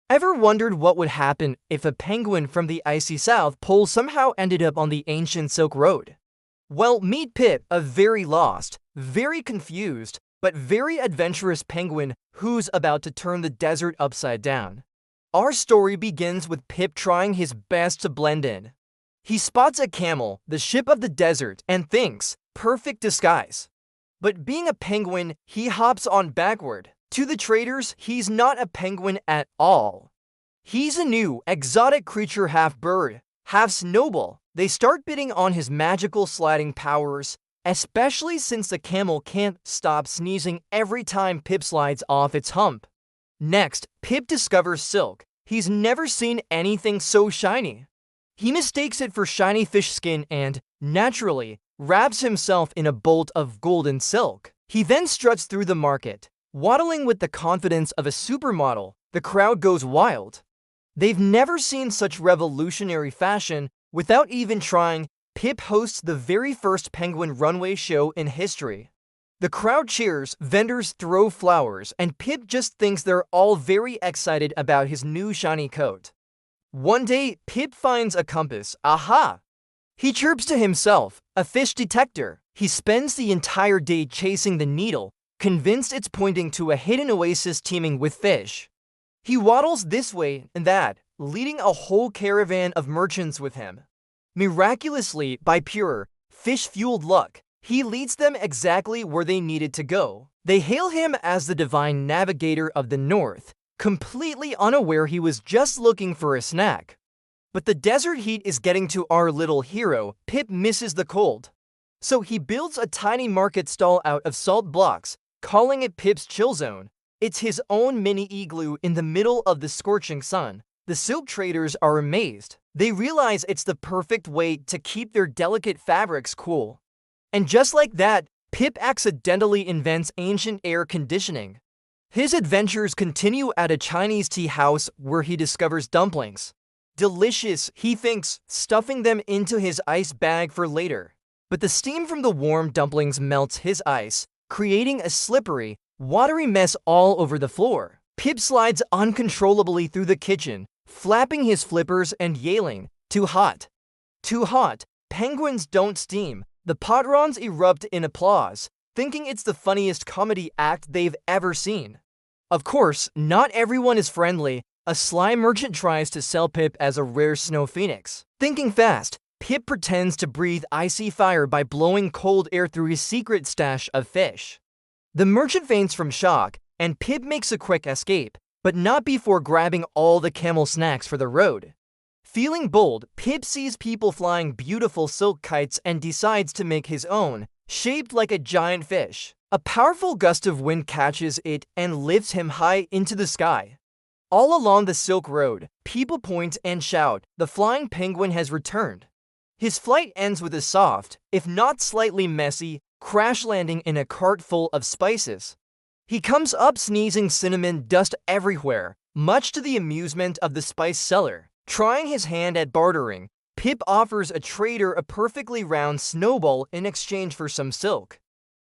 Ever wondered what would happen if a penguin from the icy South Pole somehow ended up on the ancient Silk Road? Well, meet Pip, a very lost, very confused, but very adventurous penguin who's about to turn the desert upside down. Our story begins with Pip trying his best to blend in. He spots a camel, the ship of the desert, and thinks, perfect disguise. But being a penguin, he hops on backward. To the traders, he's not a penguin at all. He's a new, exotic creature, half bird, half snowball. They start bidding on his magical sliding powers, especially since the camel can't stop sneezing every time Pip slides off its hump. Next, Pip discovers silk. He's never seen anything so shiny. He mistakes it for shiny fish skin and, naturally, wraps himself in a bolt of golden silk. He then struts through the market, waddling with the confidence of a supermodel. The crowd goes wild. They've never seen such revolutionary fashion. Without even trying, Pip hosts the very first penguin runway show in history. The crowd cheers, vendors throw flowers, and Pip just thinks they're all very excited about his new shiny coat. One day, Pip finds a compass. Aha! He chirps to himself, a fish detector. He spends the entire day chasing the needle, convinced it's pointing to a hidden oasis teeming with fish. He waddles this way and that, leading a whole caravan of merchants with him. Miraculously, by pure, fish-fueled luck, he leads them exactly where they needed to go. They hail him as the divine navigator of the north, completely unaware he was just looking for a snack. But the desert heat is getting to our little hero. Pip misses the cold. So he builds a tiny market stall out of salt blocks, calling it Pip's chill zone. It's his own mini igloo in the middle of the scorching sun. The silk traders are amazed. They realize it's the perfect way to keep their delicate fabrics cool. And just like that, Pip accidentally invents ancient air conditioning. His adventures continue at a Chinese tea house where he discovers dumplings. Delicious, he thinks, stuffing them into his ice bag for later. But the steam from the warm dumplings melts his ice, creating a slippery, watery mess all over the floor. Pip slides uncontrollably through the kitchen, flapping his flippers and yelling, "Too hot! Too hot!" Penguins don't steam. The patrons erupt in applause, thinking it's the funniest comedy act they've ever seen. Of course, not everyone is friendly. A sly merchant tries to sell Pip as a rare snow phoenix. Thinking fast, Pip pretends to breathe icy fire by blowing cold air through his secret stash of fish. The merchant faints from shock, and Pip makes a quick escape, but not before grabbing all the camel snacks for the road. Feeling bold, Pip sees people flying beautiful silk kites and decides to make his own, shaped like a giant fish. A powerful gust of wind catches it and lifts him high into the sky. All along the Silk Road, people point and shout, the flying penguin has returned. His flight ends with a soft, if not slightly messy, crash landing in a cart full of spices. He comes up sneezing cinnamon dust everywhere, much to the amusement of the spice seller. Trying his hand at bartering, Pip offers a trader a perfectly round snowball in exchange for some silk.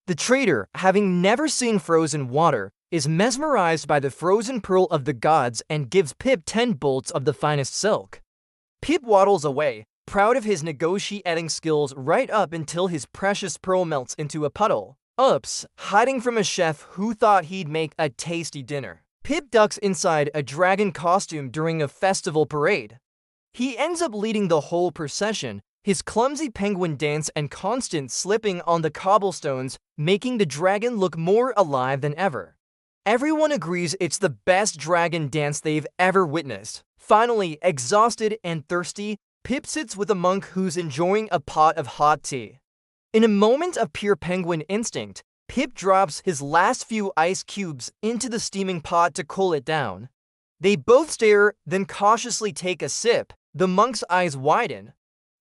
The trader, having never seen frozen water, is mesmerized by the frozen pearl of the gods and gives Pip 10 bolts of the finest silk. Pip waddles away, proud of his negotiating skills right up until his precious pearl melts into a puddle. Oops, hiding from a chef who thought he'd make a tasty dinner. Pip ducks inside a dragon costume during a festival parade. He ends up leading the whole procession, his clumsy penguin dance and constant slipping on the cobblestones making the dragon look more alive than ever. Everyone agrees it's the best dragon dance they've ever witnessed. Finally, exhausted and thirsty, Pip sits with a monk who's enjoying a pot of hot tea. In a moment of pure penguin instinct, Pip drops his last few ice cubes into the steaming pot to cool it down. They both stare, then cautiously take a sip. The monk's eyes widen.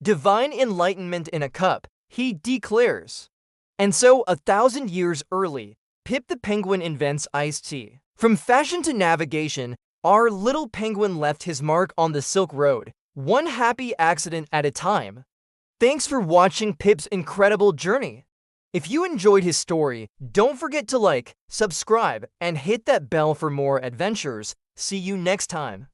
Divine enlightenment in a cup, he declares. And so, 1,000 years early, Pip the penguin invents iced tea. From fashion to navigation, our little penguin left his mark on the Silk Road, one happy accident at a time. Thanks for watching Pip's incredible journey. If you enjoyed his story, don't forget to like, subscribe, and hit that bell for more adventures. See you next time.